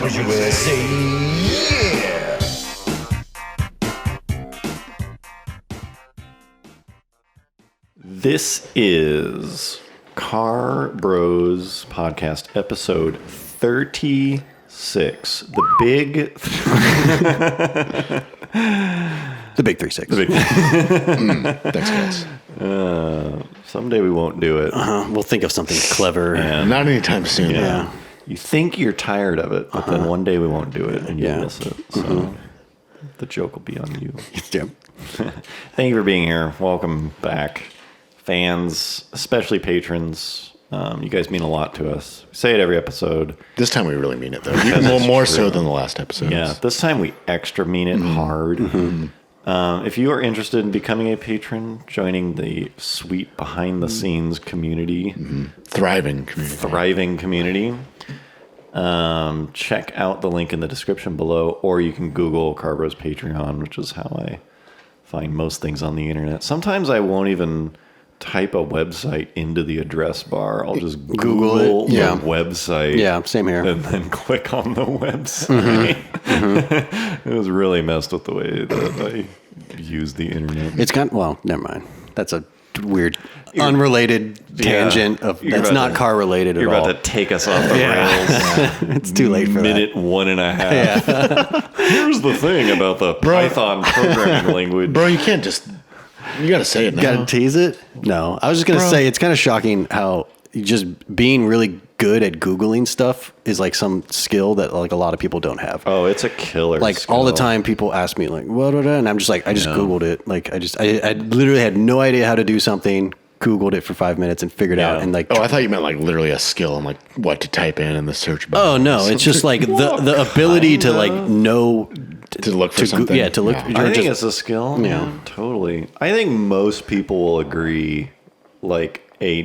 Cars USA, yeah! This is Car Bros Podcast, episode 36. The big... The big 3-6. The big Thanks, guys. someday we won't do it. We'll think of something clever. Not anytime soon. Yeah. You think you're tired of it, but then one day we won't do it, and you'll miss it. So the joke will be on you. Yep. Thank you for being here. Welcome back. Fans, especially patrons, you guys mean a lot to us. We say it every episode. This time we really mean it, though. Even more so than the last episode. Yeah, this time we extra mean it hard. If you are interested in becoming a patron, joining the sweet behind-the-scenes community, Thriving community. check out the link in the description below, or you can Google Carbros Patreon, which is how I find most things on the internet. Sometimes I won't even type a website into the address bar. I'll just Google it. Yeah. the website. Yeah, same here. And then click on the website. It was really messed with the way that I use the internet. It's kind well, never mind. That's a weird, unrelated tangent of that's not car related at all. You're about to take us off the rails. It's too late for Minute 1.5. Here's the thing about the Python programming language. Bro, you can't just... You gotta say it now. Gotta tease it? No. I was just gonna say it's kind of shocking how just being really good at Googling stuff is like some skill that like a lot of people don't have. Oh, it's a killer Like skill. all the time people ask me like, what, and I'm just like, I just Googled it. Like I literally had no idea how to do something, Googled it for 5 minutes and figured out and like. Oh, I thought you meant like literally a skill and like what to type in the search bar. Oh no, it's just like the ability to like know to look for something. to look. I think it's a skill. Yeah, totally. I think most people will agree like a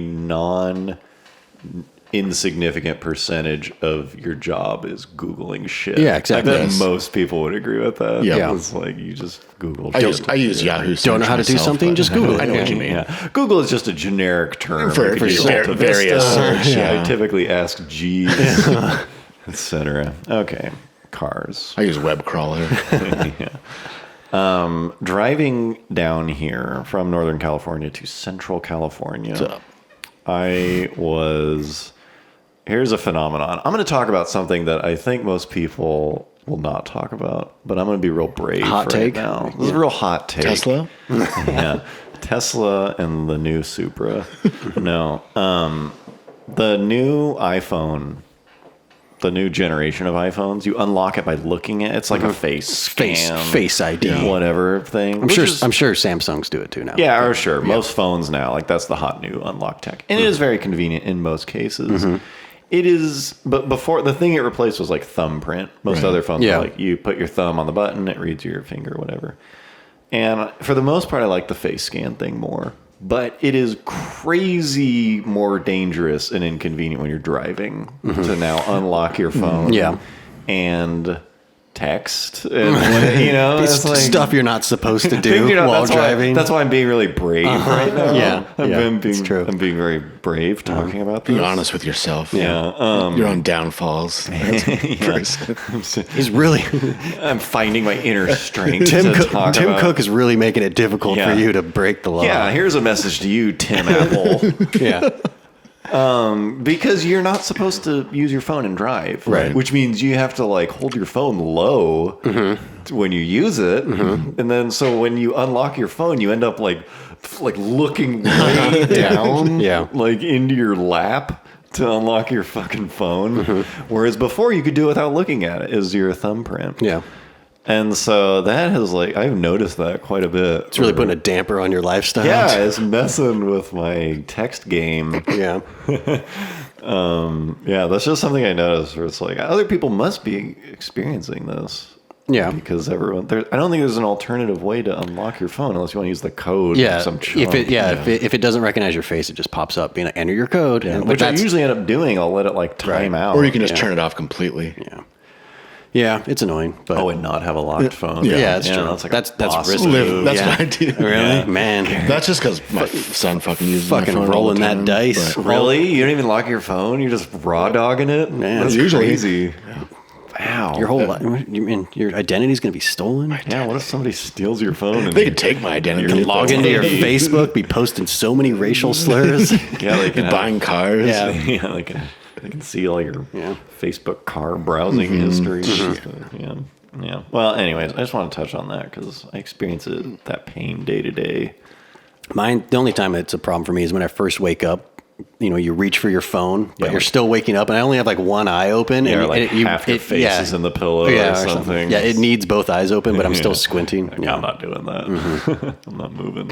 insignificant percentage of your job is Googling shit. Yeah, exactly. I bet most people would agree with that. Yeah. It's like you just Google. I use Yahoo search. Don't know how to do myself, something? but Just Google it. I know what you mean. Yeah. Google is just a generic term For You could use various Alta Vista. search, I typically ask G's, etc. Okay, cars. I use web crawler. Driving down here from Northern California to Central California, What's up? Here's a phenomenon. I'm going to talk about something that I think most people will not talk about, but I'm going to be real brave Hot right take? now. This is a real hot take. Tesla? Yeah. Tesla and the new Supra. No. The new iPhone, the new generation of iPhones, you unlock it by looking at it. It's like a face scan. Face ID. Whatever thing. I'm sure Samsungs do it too now. Yeah, or sure. Most phones now, like that's the hot new unlock tech. And it is very convenient in most cases. It is, but before, the thing it replaced was like thumbprint. Most other phones are like, you put your thumb on the button, it reads your finger, whatever. And for the most part, I like the face scan thing more. But it is crazy more dangerous and inconvenient when you're driving to now unlock your phone. And text and It's like, stuff you're not supposed to do while driving. That's why I'm being really brave right now. It's true. I'm being very brave talking about this. Be honest with yourself. Yeah. Your own downfalls. He's really I'm finding my inner strength. Tim about. Cook is really making it difficult for you to break the law. Yeah, here's a message to you, Tim Apple. Because you're not supposed to use your phone and drive, right? Which means you have to like hold your phone low when you use it, and then so when you unlock your phone, you end up like looking way down, like into your lap to unlock your fucking phone. Whereas before you could do it without looking at it, is your thumbprint. Yeah. And so that has I've noticed that quite a bit. It's really putting a damper on your lifestyle. Yeah, it's messing with my text game. Yeah. That's just something I noticed where it's like other people must be experiencing this. Yeah. Because I don't think there's an alternative way to unlock your phone unless you want to use the code. Yeah. Or some chunk. If it doesn't recognize your face, it just pops up being like, enter your code. Yeah. Which I usually end up doing. I'll let it time out. Or you can just turn it off completely. Yeah. Yeah, it's annoying. But and not have a locked phone. Yeah, that's true. That's like that's risky. That's what I do. Really? Man. That's just because my son fucking uses my phone rolling all the time, that dice. but- Really? You don't even lock your phone? You're just raw dogging it? Man, That's usually. crazy. Wow. Your whole life, your identity is going to be stolen. Yeah, what if somebody steals your phone? And They could take my identity. Log into your Facebook, be posting so many racial slurs. Yeah, they can buying cars. Yeah. Yeah, they can see all your Facebook car browsing history. Yeah, yeah. Well, anyways, I just want to touch on that because I experience that pain day to day. The only time it's a problem for me is when I first wake up. You reach for your phone, but you're still waking up, and I only have like one eye open. Yeah, and or like half your face is in the pillow or something. Yeah, it needs both eyes open, but I'm still squinting. Like, I'm not doing that. I'm not moving.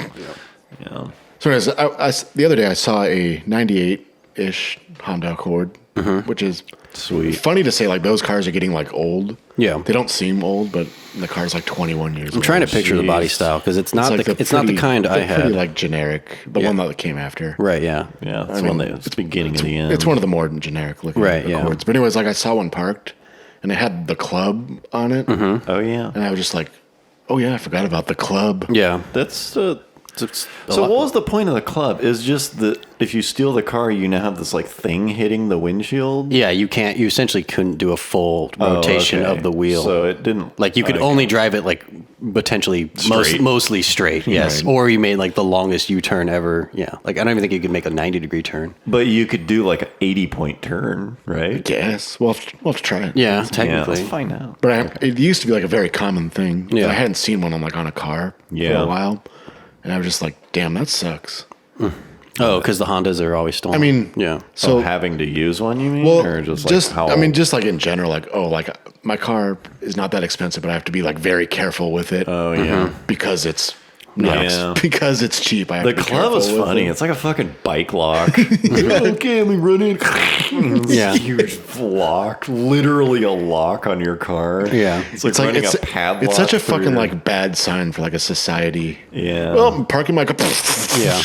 Yeah. So anyways, the other day I saw a 98-ish Honda Accord, which is Sweet. funny to say. Like those cars are getting like old. Yeah. They don't seem old, but the car's like 21 years old. I'm trying to picture the body style because it's not not the kind I had. Pretty like generic. The one that came after. Right. Yeah. Yeah. It's the beginning of the end. It's one of the more generic looking Accords. But anyways, like I saw one parked, and it had the club on it. Oh yeah. And I was just like, oh yeah, I forgot about the club. Yeah. That's so what was the point of the club? Is just that if you steal the car, you now have this like thing hitting the windshield. Yeah, you essentially couldn't do a full rotation of the wheel. So it didn't like you could only drive it like potentially mostly straight. Yes, right. Or you made like the longest U-turn ever. Yeah, like I don't even think you could make a 90-degree turn. But you could do like an 80-point turn, right? I guess we'll have to try it. Yeah, technically. Let's find out. But it used to be like a very common thing. Yeah, I hadn't seen one on a car for a while. And I was just like, damn, that sucks. Oh, because the Hondas are always stolen. I mean, yeah. So having to use one, you mean? Well, or just like in general, like my car is not that expensive, but I have to be like very careful with it. Oh, yeah. Because it's because it's cheap. I have the to be club is funny. It's like a fucking bike lock. Okay, let me run in. Yeah. Huge lock. Literally a lock on your car. Yeah. It's like running a padlock. It's such a fucking like bad sign for like a society. Yeah. Well, I'm parking my car. Yeah.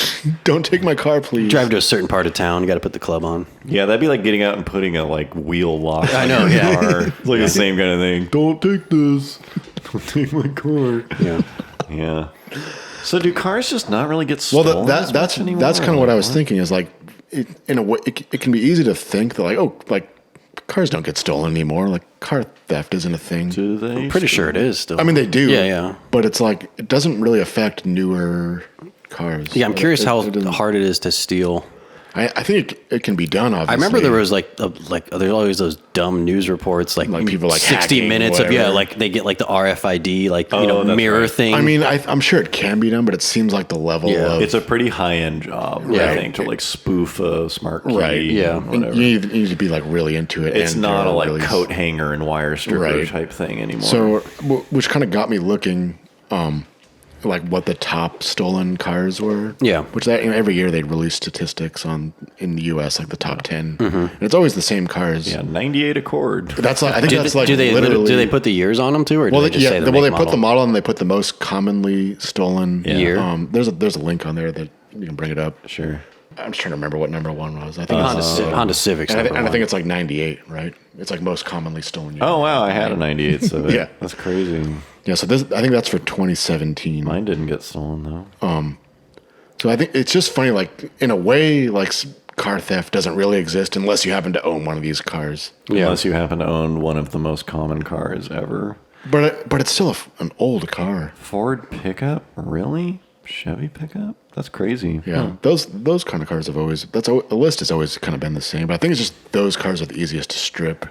Don't take my car, please. Drive to a certain part of town. You got to put the club on. Yeah, that'd be like getting out and putting a like wheel lock on know, your yeah. car. It's like the same kind of thing. Don't take this. Don't take my car. Yeah. Yeah. So do cars just not really get stolen? Well, that's kind of what I was thinking. Is like, in a way, it can be easy to think that like cars don't get stolen anymore. Like car theft isn't a thing. Do they? I'm pretty sure it is still. I mean, they do. Yeah. But it's like it doesn't really affect newer cars. Yeah, I'm curious how hard it is to steal. I think it can be done. Obviously, I remember there was there's always those dumb news reports like people like 60 hacking, minutes whatever. of like they get like the RFID mirror right. thing. I mean, I'm sure it can be done, but it seems like the level of It's a pretty high end job, I think, to like spoof a smart key. right. Yeah. Whatever. You need to be like really into it. It's and not a like really coat hanger and wire stripper type thing anymore. So, which kind of got me looking, like what the top stolen cars were. Yeah. Which every year they'd release statistics in the U.S. like the top 10, and it's always the same cars. Yeah, 98 Accord. That's like I think that's like do they literally. do they put the years on them too, or do they just say the they make put the model? model and they put the most commonly stolen year. There's a link on there that you can bring it up. Sure. I'm just trying to remember what number one was. I think Honda Civics. and I think it's like 98, right? It's like most commonly stolen. Year. Oh wow, I had a 98 Civic. Yeah. That's crazy. Yeah, so I think that's for 2017. Mine didn't get stolen though. So I think it's just funny, like in a way, like car theft doesn't really exist unless you happen to own one of these cars. Unless you happen to own one of the most common cars ever. But it's still an old car. Ford pickup? Really? Chevy pickup? That's crazy. Yeah, those kind of cars have always. The list has always kind of been the same. But I think it's just those cars are the easiest to strip,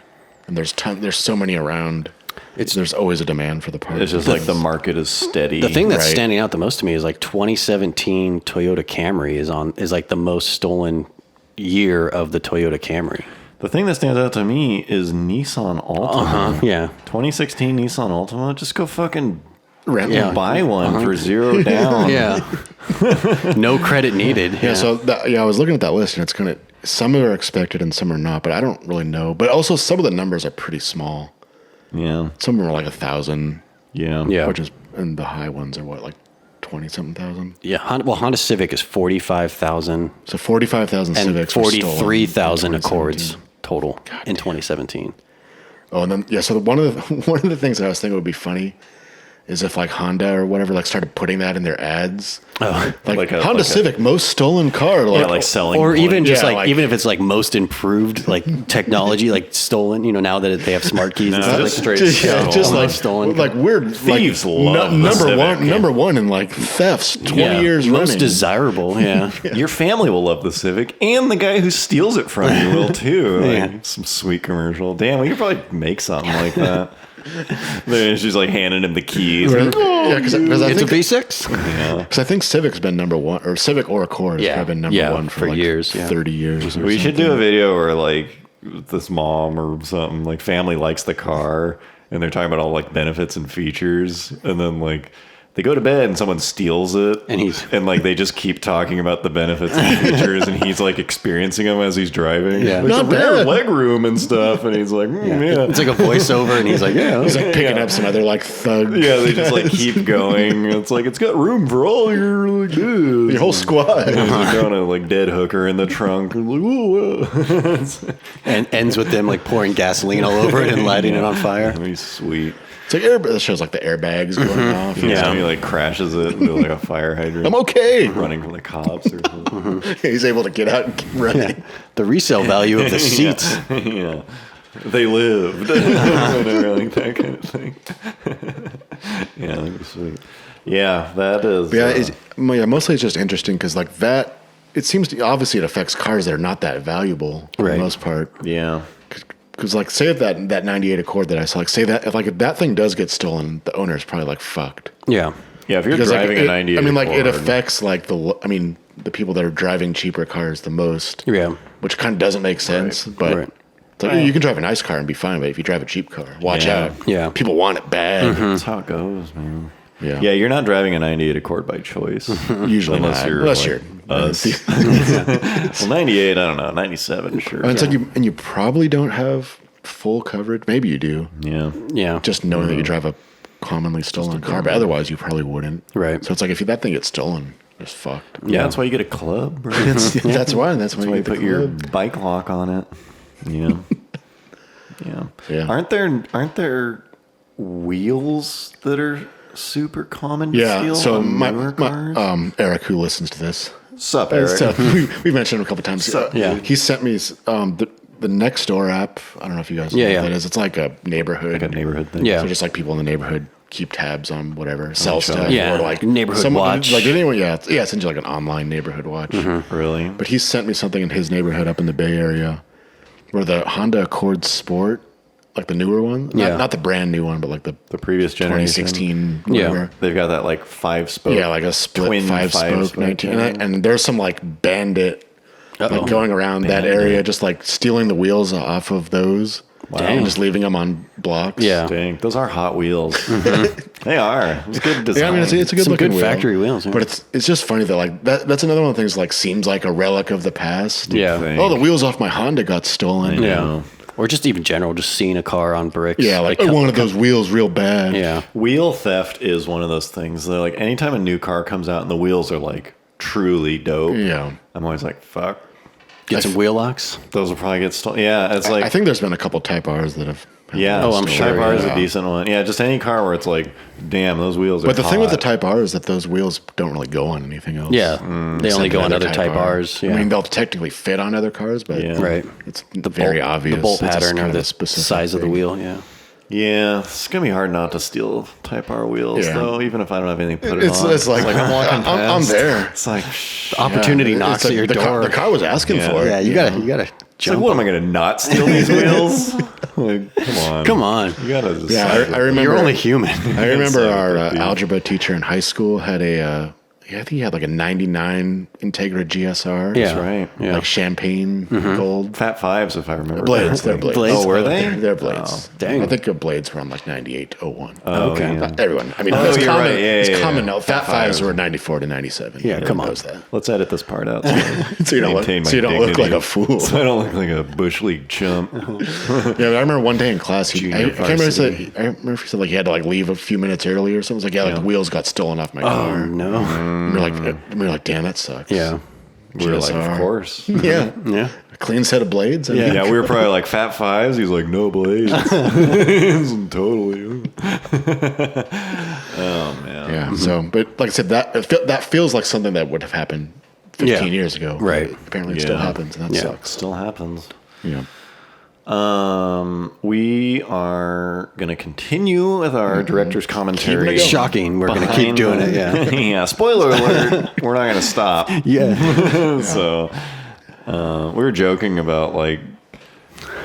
and there's so many around. There's always a demand for the parts. It's just like the market is steady. The thing that's Right. standing out the most to me is like 2017 Toyota Camry is like the most stolen year of the Toyota Camry. The thing that stands out to me is Nissan Altima. Yeah. 2016 Nissan Altima. Just go fucking Rent buy one for $0 down. Yeah. No credit needed. Yeah, so I was looking at that list, and it's kind of some are expected and some are not, but I don't really know. But also, some of the numbers are pretty small. Yeah. Some of them are like 1,000. Yeah. Yeah. Which is, and the high ones are what, like 20-something thousand. Yeah. Honda Civic is 45,000 So 45,000 and Civics, were stolen in 43,000 2017. Accords total in 2017. Oh, and then so one of the things that I was thinking would be funny is if like Honda or whatever like started putting that in their ads. Oh. Like Honda Civic, most stolen car. Like selling. Or even just Yeah, like even if it's like most improved like technology, like stolen. Now that they have smart keys, and stuff, like straight just like stolen. like weird Thieves like, love the Civic. number one in like thefts 20 years most running. desirable. Yeah. Your family will love the Civic, and the guy who steals it from you will too. Like, Yeah. some sweet commercial. Damn, we could probably make something like that. Then she's like handing him the keys. Yeah, because I It's think a V6. Because I think Civic's been number one, or Civic or Accord has Yeah. probably been number Yeah, one for like years, yeah. 30 years. Or We should do something. a video where like this mom or something like family likes the car and they're talking about all like benefits and features, and then like they go to bed and someone steals it, And like they just keep talking about the benefits and features, and he's like experiencing them as he's driving. Yeah. Like Not the rear bad. leg room and stuff, and he's like, yeah. It's like a voiceover, and he's like, yeah. He's like picking up some other like thug. Yeah, they just like keep going. It's like it's got room for all your like this. Your whole squad. He's like throwing a like dead hooker in the trunk. And like, whoa. And ends with them like pouring gasoline all over it and lighting it on fire. He's sweet. It's like it shows like the airbags going off. Yeah, he like crashes it into like a fire hydrant. I'm okay. Running from the cops or something. He's able to get out and keep running. The resale value of the seats. Yeah. They lived. Whatever, like that kind of thing. Yeah, that'd be sweet. Yeah, that is. Yeah, mostly it's just interesting because like that, it seems to, obviously it affects cars that are not that valuable for Right. the most part. Yeah. Because like say if that 98 Accord that I saw, like say that if that thing does get stolen, the owner's probably like fucked. Yeah. Yeah, if you're Because driving like, a 98 I mean like it Accord, affects like the people that are driving cheaper cars the most. Yeah. Which kind of doesn't make sense, but Right. it's like, you can drive a nice car and be fine, but if you drive a cheap car, watch Yeah. out. Yeah. People want it bad. that's how it goes, man. Yeah. Yeah, you're not driving a 98 Accord by choice. Usually Unless not. you're Unless like you're us. Well, 98, I don't know. 97, sure. And it's like you probably don't have full coverage. Maybe you do. Yeah. Yeah. Just knowing that you drive a commonly stolen car, but otherwise you probably wouldn't. Right. So it's like if that thing gets stolen, it's fucked. Yeah, that's why you get a club, bro. That's why. That's why That's why you you get put the your club. bike lock on it. Yeah. Yeah. Yeah. Aren't there wheels that are super common to Yeah. steal So on my newer cars? Eric, who listens to this, Sup, Eric? so we mentioned him a couple times. Yeah. He sent me the Next Door app. I don't know if you guys know Yeah, what yeah. that is. It's like a neighborhood. Like a neighborhood thing. Yeah. So just like people in the neighborhood keep tabs on whatever, sell stuff, Yeah. or like Neighborhood watch. Like anyone, it's essentially like an online neighborhood watch. Really? But he sent me something in his neighborhood up in the Bay Area, where the Honda Accord Sport, like the newer one, Yeah. not the brand new one, but like the previous generation. 2016, Yeah. whatever. They've got that like 5-spoke. Yeah, like a split twin five spoke five-spoke 19, thing. and there's some like bandit like going around that area, just like stealing the wheels off of those, and just leaving them on blocks. Yeah. Dang, those are Hot Wheels. They are. It's good design. Yeah, I mean it's a good Some looking good wheel. factory wheels, yeah. but it's just funny that like that's another one of the things like seems like a relic of the past. Yeah. Thing. Oh, the wheels off my Honda got stolen. Yeah. Or just even general, just seeing a car on bricks. Yeah, like I wanted those wheels real bad. Yeah. Wheel theft is one of those things. They're like anytime a new car comes out and the wheels are like truly dope. Yeah. I'm always like, fuck. Get some wheel locks. Those will probably get stolen. Yeah, it's like I think there's been a couple Type R's that have. yeah. Oh, I'm Type sure, R is yeah. a decent one. Yeah, just any car where it's like, damn, those wheels are. But the thing with the hot. Type R is that those wheels don't really go on anything else. Yeah. They only Except go on another other Type R. Rs. Yeah. I mean, they'll technically fit on other cars, but Yeah. right. it's very obvious. The bolt It's just pattern kind or of a the specific size of the thing. wheel. Yeah. Yeah, it's gonna be hard not to steal Type R wheels Yeah. though. Even if I don't have anything to put It's it on. like I'm walking past. I'm there. It's like, Opportunity Yeah, knocks it's like at your the door. the car was asking Yeah. for it. Yeah, you gotta it's like, jump. what am I gonna not steal these wheels? Like, come on, Come on. You gotta. Decide. Yeah, I remember. You're only human. I remember Inside our the beat. algebra teacher in high school had a. I think he had like a '99 Integra GSR. Yeah. That's right. Yeah. Like champagne gold. Fat Fives, if I remember. Blades, correctly. they're blades. Blades? Oh, were they? They're blades. dang. I think the blades were on like 98 to 01. Oh, Okay. yeah. Everyone. I mean, Oh, it's you're common. right. Yeah, it's yeah, common yeah. now. Fat Fat fives fives. were 94 to 97. Yeah, Everyone come on. knows that. Let's edit this part out. So you don't look, Maintain my so you don't look dignity. like a fool. So I don't look like a bush league chump. Yeah, I remember one day in class, I Junior can't remember, varsity. I remember if he said like he had to like leave a few minutes early or something. It was like, yeah, like the wheels got stolen off my Oh car. no. And we're like, damn, that sucks. Yeah. We were like, GSR. of course. Yeah. Yeah. A clean set of blades. I mean, Yeah, we were probably like Fat Fives. He's like, no blades. Totally. Oh man. Yeah. So, but like I said, that feels like something that would have happened 15 years ago. Right. Apparently, it still happens, and that sucks. Still happens. Yeah. We are going to continue with our director's commentary. Shocking. We're going to keep doing it. Yeah. Yeah. Spoiler alert. We're not going to stop. Yeah. So, we were joking about like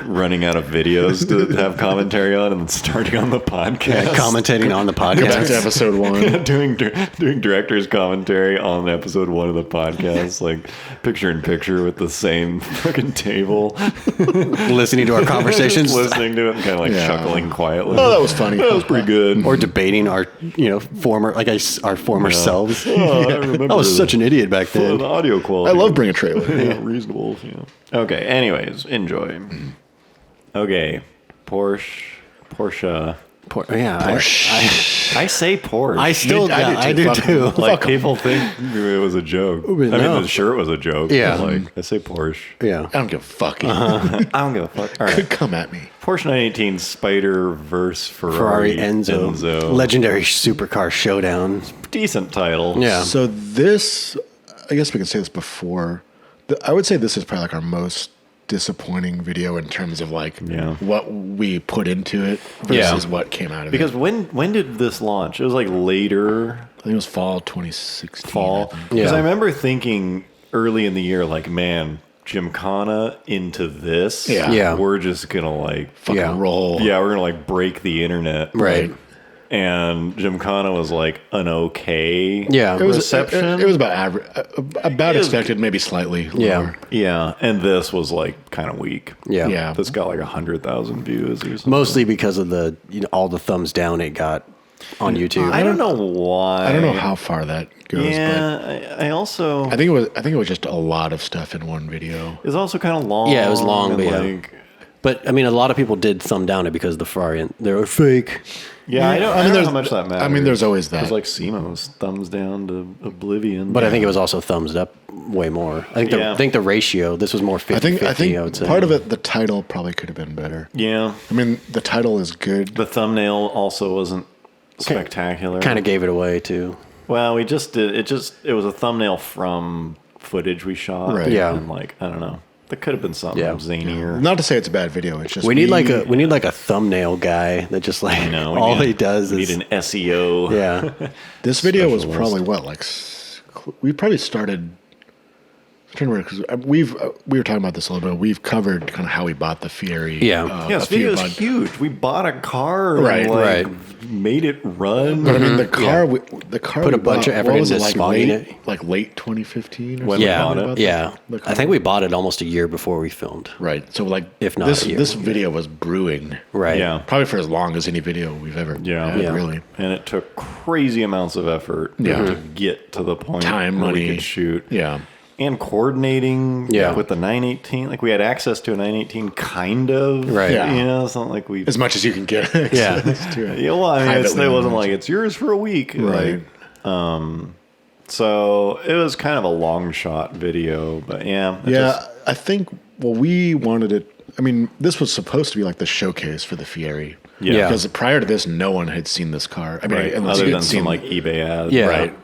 running out of videos to have commentary on and then starting on the podcast. Commentating on the podcast. Go back to episode 1. doing director's commentary on episode 1 of the podcast, like picture in picture with the same fucking table. Listening to our conversations. Listening to it and kind of like chuckling quietly. Oh, that was funny. That was pretty good. Or debating our, former, our former selves. Oh, I remember I was such an idiot back then. the audio quality. I love Bring a Trailer. Yeah, reasonable. Yeah. Okay. Anyways, enjoy. Okay, Porsche. I say Porsche. I do too. Like people think it was a joke. I mean, sure it was a joke. Yeah. Like I say Porsche. Yeah. I don't give a fuck. I don't give a fuck. All right. Come at me. Porsche 918 Spider versus Ferrari Enzo. Legendary supercar showdown. Decent title. Yeah. So this, I guess we can say this before. I would say this is probably like our most disappointing video in terms of like what we put into it versus what came out of because it. Because when did this launch? It was like later. I think it was fall 2016. Because I remember thinking early in the year, like, man, Gymkhana into this. Yeah. We're just gonna like fucking roll. Yeah, we're gonna like break the internet. Right. And Gymkhana was like an okay reception. It was about average, about expected, maybe slightly lower. Yeah, and this was like kind of weak. Yeah. This got like 100,000 views or something. Mostly because of the all the thumbs down it got on YouTube. I don't know why. I don't know how far that goes. Yeah, but I think it was just a lot of stuff in one video. It was also kind of long. Yeah, it was long, but I mean, a lot of people did thumb down it because of the Ferrari. They were fake. Yeah, I don't know how much that matters. I mean, there's always that. It was like SEMA was thumbs down to oblivion. But I think it was also thumbs up way more. I think the ratio, this was more 50-50, I think would say. part of it, the title probably could have been better. Yeah. I mean, the title is good. The thumbnail also wasn't spectacular. Kind of gave it away, too. Well, we just did, it was a thumbnail from footage we shot. Right. Yeah. And like, I don't know. There could have been something zanier. Not to say it's a bad video. It's just we need like a thumbnail guy that just like he does we is need an SEO. Yeah. This video was probably we probably started. I'm trying to remember because we were talking about this a little bit. We've covered kind of how we bought the Fieri. Yeah. This video is huge. We bought a car, and made it run. But I mean, the car put a bunch of effort into smogging it. Like late 2015. When we bought it. Yeah. I think we bought it almost a year before we filmed. Right. So like, if not this video was brewing. Right. Yeah. Probably for as long as any video we've ever had, really. And it took crazy amounts of effort to get to the point where we could shoot. Yeah. And coordinating with the 918. Like, we had access to a 918, kind of. Right. Yeah. You know, it's not like we... As much as you can get access to it. Yeah, well, I mean, it wasn't like, it's yours for a week. Right. Like, so, it was kind of a long shot video, but I think, we wanted it... I mean, this was supposed to be like the showcase for the Fieri. Yeah. Because prior to this, no one had seen this car. I mean, unless other you than had seen some, like, eBay ads. Yeah. Right.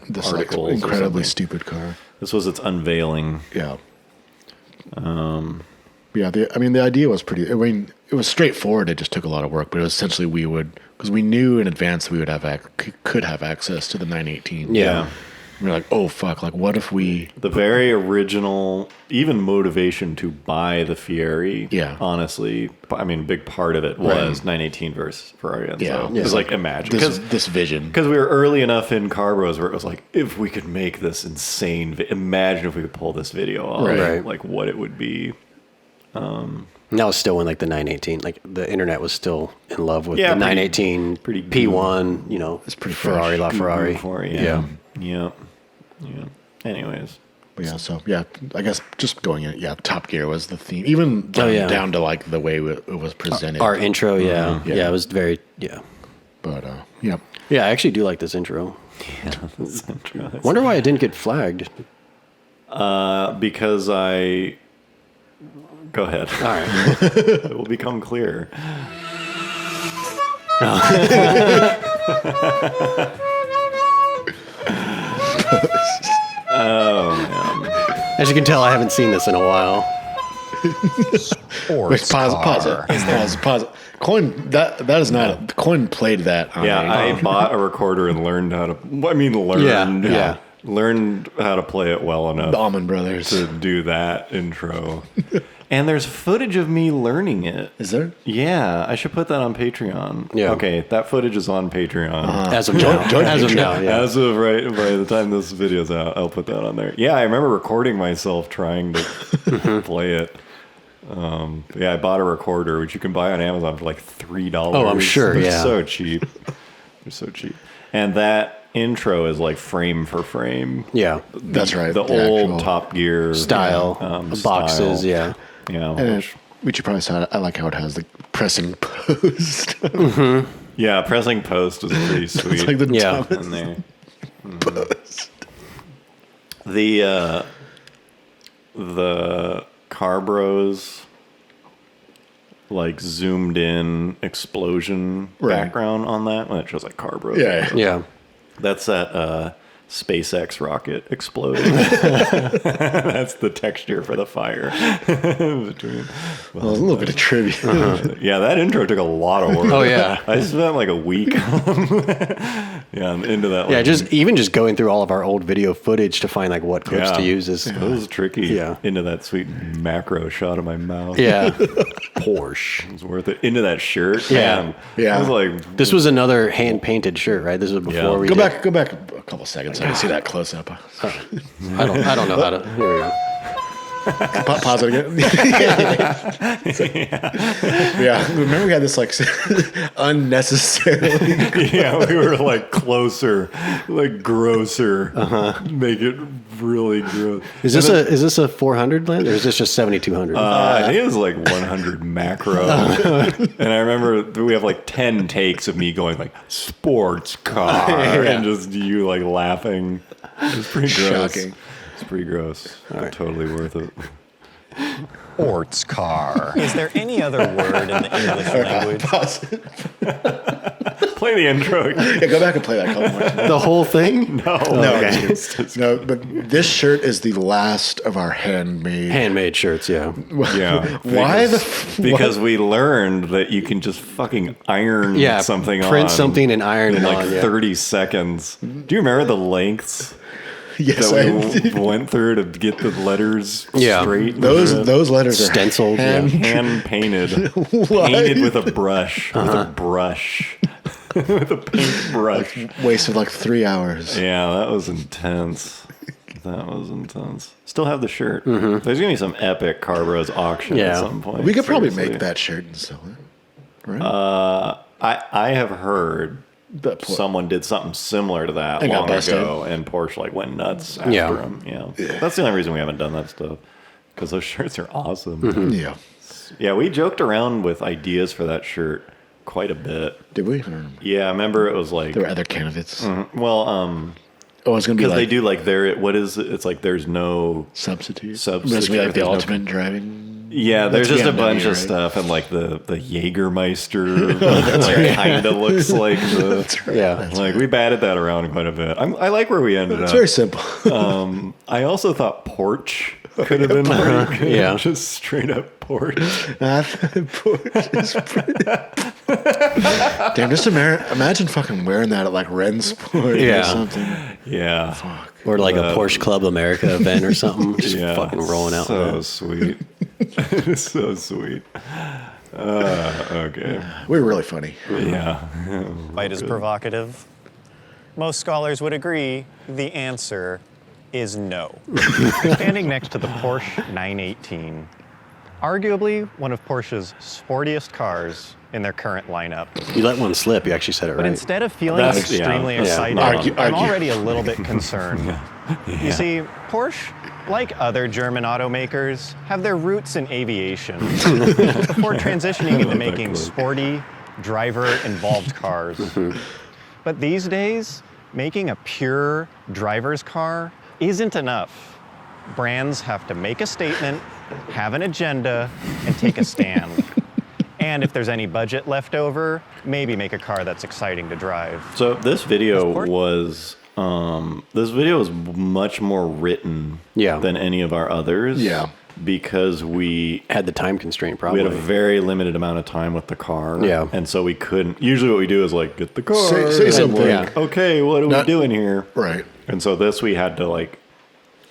This articles like, incredibly stupid car. This was its unveiling. Yeah. The idea was pretty. I mean, it was straightforward. It just took a lot of work, but it was essentially because we knew in advance that we would could have access to the 918. Yeah. We were like, oh fuck! Like, what if we? The very original, even motivation to buy the Fieri. Yeah. Honestly, I mean, a big part of it was 918 versus Ferrari. And Yeah. So it was like, imagine this vision. Because we were early enough in Carbros where it was like, if we could make this insane, imagine if we could pull this video off. Right. Like what it would be. And that was still when like the 918, like the internet was still in love with the 918, pretty P1. You know, it's pretty Ferrari, fresh. LaFerrari. Yeah. Anyways. But I guess just going in, Top Gear was the theme. Even down to like the way it was presented. Our intro, yeah, it was very, But, Yeah, I actually do like this intro. Yeah, this intro. Wonder why it didn't get flagged. Because I... Go ahead. All right. It will become clear. Oh man. As you can tell, I haven't seen this in a while. Wait, pause it. Coyne, that is not. Coyne played that. Yeah, I bought a recorder and learned how to. Yeah. Learned how to play it well enough. The Allman Brothers to do that intro. And there's footage of me learning it. Is there? Yeah, I should put that on Patreon. Yeah. Okay, that footage is on Patreon. As of now. As of now, yeah. As of right by the time this video's out, I'll put that on there. Yeah, I remember recording myself trying to play it. Yeah, I bought a recorder, which you can buy on Amazon for like $3. Oh, I'm sure. They're yeah, so cheap. They're so cheap. And that intro is like frame for frame. Yeah, that's right. The old Top Gear style boxes. Style. Yeah. Yeah, which you probably saw. I like how it has the pressing post. Yeah, pressing post is pretty sweet. It's like the in there. The Car Bros like zoomed in explosion background on that when it shows like Car Bros. Yeah. That's that SpaceX rocket exploding. That's the texture for the fire. A little bit of trivia. Yeah, that intro took a lot of work. Oh yeah, I spent like a week. Yeah, I'm into that. Yeah, just going through all of our old video footage to find like what clips to use is it was tricky. Yeah, into that sweet macro shot of my mouth. Yeah, Porsche. It was worth it. Into that shirt. Yeah, man. Yeah. I was like, this was another hand painted shirt, right? This was before we go back a couple seconds. I can see that close up. I don't know how to. Here we go. Pause it again. Yeah, remember we had this like unnecessarily. Yeah, we were like closer, like grosser. Make it really gross. Is this a 400 lens or is this just 7200? I think it was like 100 macro. And I remember we have like 10 takes of me going like sports car and just you like laughing. It was pretty gross. Shocking. It's pretty gross. But totally worth it. Sports car. Is there any other word in the English language? Pause it. Play the intro again. Yeah, go back and play that couple more times. The whole thing? No. No, but this shirt is the last of our handmade shirts. Yeah. Yeah. Why because we learned that you can just fucking iron something print on something and iron in it like on, 30 seconds. Do you remember the lengths Yes, that we went through to get the letters straight? Those letters are stenciled, hand painted, painted with a brush, with a paint brush. Wasted like 3 hours. Yeah, that was intense. Still have the shirt. There's gonna be some epic Car Bros auction at some point. We could probably make that shirt and sell it, right? I have heard someone did something similar to that long ago, and Porsche like went nuts after him. Yeah, that's the only reason we haven't done that stuff, because those shirts are awesome. Yeah, we joked around with ideas for that shirt quite a bit. Did we? Yeah, I remember it was like there were other candidates. Well, it's gonna be because they do like what is it? It's like there's no substitute. It's gonna be like the ultimate driving. Yeah, there's just a bunch of stuff, and like the Jägermeister like kind of looks like the we batted that around quite a bit. I like where we ended up. It's very simple. I also thought porch could have been pretty good. Just straight up porch. Porch is pretty. Damn, just imagine fucking wearing that at like Rensport or something. Yeah. Fuck. Or like a Porsche Club America event or something. Just fucking rolling out. So sweet. So sweet. Okay. We're really funny. Yeah. Quite as provocative. Most scholars would agree the answer is no. Standing next to the Porsche 918, arguably one of Porsche's sportiest cars in their current lineup. You let one slip. You actually said it right. But instead of feeling extremely excited, I'm already a little bit concerned. You see, Porsche, like other German automakers, have their roots in aviation before transitioning into making sporty, driver-involved cars. But these days, making a pure driver's car isn't enough. Brands have to make a statement, have an agenda, and take a stand. And if there's any budget left over, maybe make a car that's exciting to drive. So this video was much more written than any of our others. Yeah. Because we had the time constraint, probably. We had a very limited amount of time with the car. Yeah. And so we couldn't. Usually what we do is like, get the car. Say something. Like, okay, what are we doing here? Right. And so this we had to like,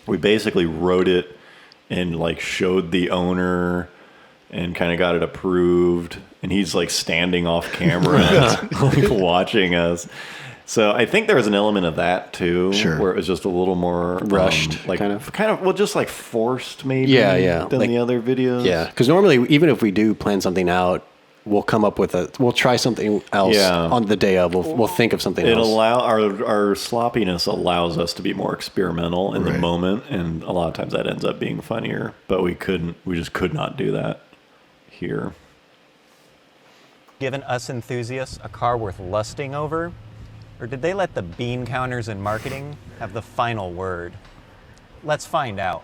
we basically wrote it and like showed the owner and kind of got it approved. And he's like standing off camera, like watching us. So I think there was an element of that too, where it was just a little more rushed, like kind of, well, just like forced maybe, than like, the other videos. Yeah, because normally, even if we do plan something out, we'll come up with we'll try something else on the day of. We'll think of something else. Our sloppiness allows us to be more experimental in the moment, and a lot of times that ends up being funnier. But we just could not do that here. Given us enthusiasts a car worth lusting over? Or did they let the bean counters in marketing have the final word? Let's find out.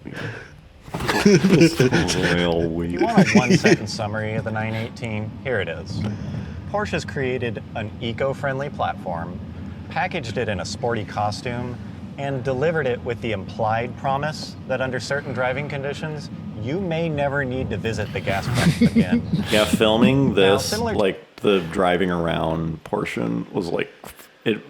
You want a one-sentence summary of the 918? Here it is. Porsche has created an eco-friendly platform, packaged it in a sporty costume, and delivered it with the implied promise that under certain driving conditions, you may never need to visit the gas pump again. Yeah, filming this, like the driving around portion was like,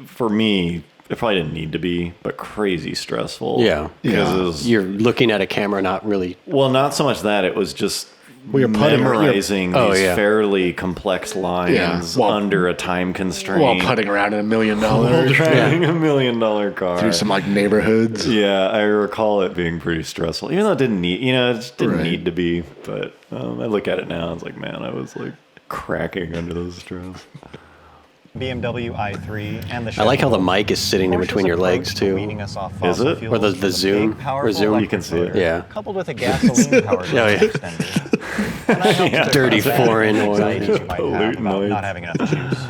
for me, it probably didn't need to be, but crazy stressful. Yeah. Because you're looking at a camera, not really. Well, not so much that. It was just memorizing these fairly complex lines under a time constraint. While putting around in $1 million. Driving $1 million car. Through some like neighborhoods. Yeah, I recall it being pretty stressful. Even though it didn't need, it just didn't need to be. But I look at it now, and it's like, man, I was like cracking under those stress. BMW i3 and the I like how the mic is sitting in between your legs too. Is it? Or the zoom? You can see it. Yeah. Coupled with a gasoline powered extender. Dirty foreign oil. Anxieties you might have about not having enough juice.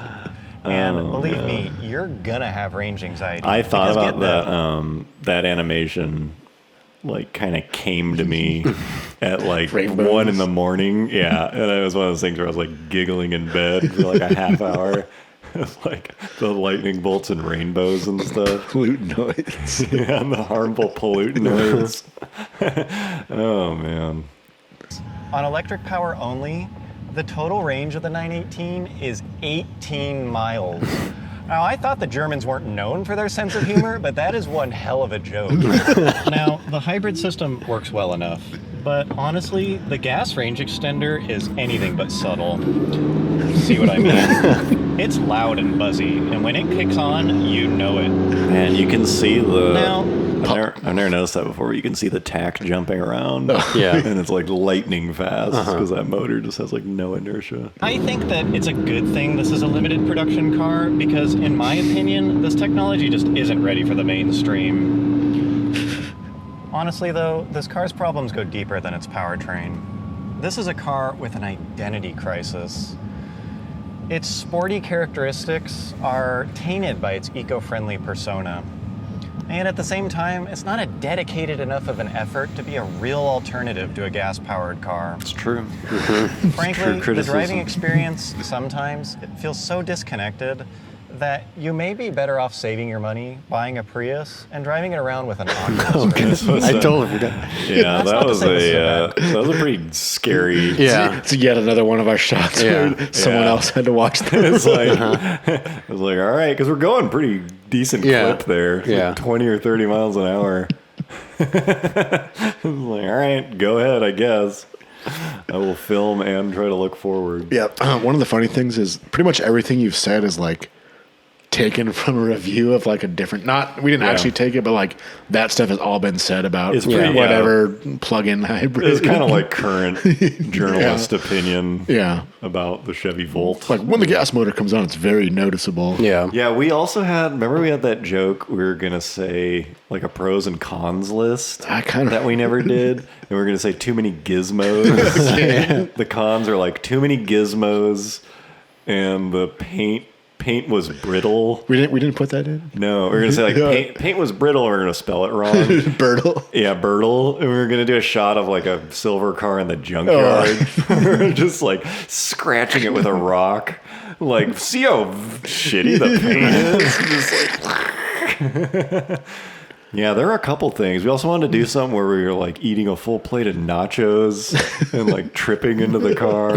And believe me, you're gonna have range anxiety. I thought about that animation. Like kind of came to me at like 1 a.m. Yeah, and it was one of those things where I was like giggling in bed for like a half hour. Like the lightning bolts and rainbows and stuff. Pollutinoids. Yeah, and the harmful pollutinoids. Oh, man. On electric power only, the total range of the 918 is 18 miles. Now, I thought the Germans weren't known for their sense of humor, but that is one hell of a joke. Now, the hybrid system works well enough, but honestly, the gas range extender is anything but subtle. See what I mean? It's loud and buzzy, and when it kicks on, you know it. And you can see the... Now, I've never noticed that before. You can see the tack jumping around. Yeah. And it's like lightning fast because that motor just has like no inertia. I think that it's a good thing this is a limited production car because, in my opinion, this technology just isn't ready for the mainstream. Honestly, though, this car's problems go deeper than its powertrain. This is a car with an identity crisis. Its sporty characteristics are tainted by its eco-friendly persona. And at the same time, it's not a dedicated enough of an effort to be a real alternative to a gas-powered car. It's true. Frankly, the driving experience, sometimes, it feels so disconnected that you may be better off saving your money, buying a Prius, and driving it around with an Oculus. I totally forgot. Yeah, that was a pretty scary... Yeah. It's yet another one of our shots where someone else had to watch this. It was like, all right, because we're going pretty decent clip there. Yeah. Like 20 or 30 miles an hour. I was like, all right, go ahead, I guess. I will film and try to look forward. Yeah. One of the funny things is pretty much everything you've said is like taken from a review of like a different, we didn't actually take it, but like that stuff has all been said about whatever plug-in hybrid. It's kind of like current journalist opinion about the Chevy Volt. Like when the gas motor comes on, it's very noticeable. Yeah. Yeah, we also remember we had that joke we were going to say like a pros and cons list that we never did. And we were going to say too many gizmos. The cons are like too many gizmos and the paint paint was brittle. We didn't put that in. No, we were gonna say like paint was brittle. And we are gonna spell it wrong. Brittle. Yeah, Bertle. And we were gonna do a shot of like a silver car in the junkyard. Just like scratching it with a rock. Like, see how shitty the paint is? Just like. Yeah, there are a couple things. We also wanted to do something where we were like eating a full plate of nachos and like tripping into the car.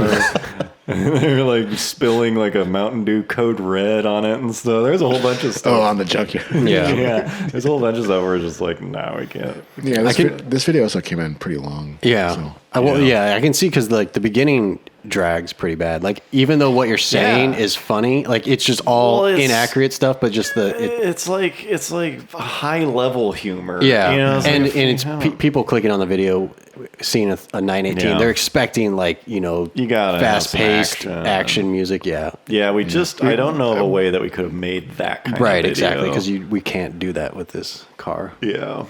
And they were like spilling like a Mountain Dew Code Red on it and stuff. There's a whole bunch of stuff. Oh, on the junkyard. Yeah. There's a whole bunch of stuff where we're just like, no, we can't. Yeah, this video also came in pretty long. Yeah. So. I can see because like the beginning drags pretty bad. Like even though what you're saying is funny, like it's just all inaccurate stuff, but just it's like high level humor. Yeah, you know, it's people clicking on the video, seeing a 918. They're expecting like you got fast paced action music. Yeah, we just I don't know of a way that we could have made that kind of video. Exactly, because we can't do that with this car. Yeah.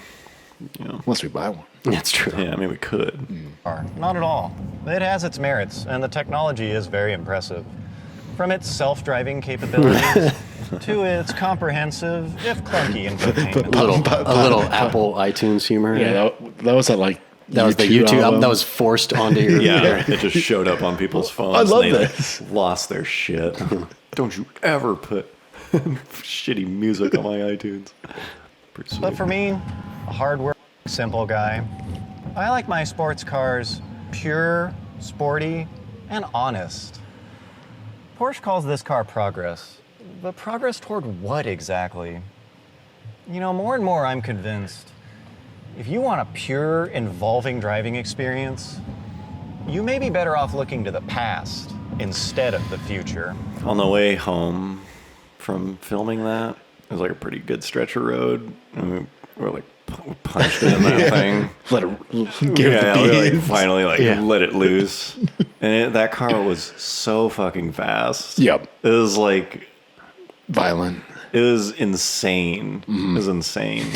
Unless we buy one. That's true. Yeah, I mean, we could. Not at all. It has its merits, and the technology is very impressive. From its self-driving capabilities to its comprehensive, if clunky, infotainment. A little Apple iTunes humor. Yeah, that was like that was the YouTube album that was forced onto your. It just showed up on people's phones. I love and this. Like, lost their shit. Don't you ever put shitty music on my iTunes. Pretty sweet. But for me, a hard-working, simple guy, I like my sports cars pure, sporty, and honest. Porsche calls this car progress, but progress toward what exactly? More and more I'm convinced, if you want a pure, involving driving experience, you may be better off looking to the past instead of the future. On the way home from filming that, it was like a pretty good stretch of road. And we were like punched in that thing. Let it give we like finally let it loose. And that car was so fucking fast. Yep. It was like violent. It was insane. It was insane.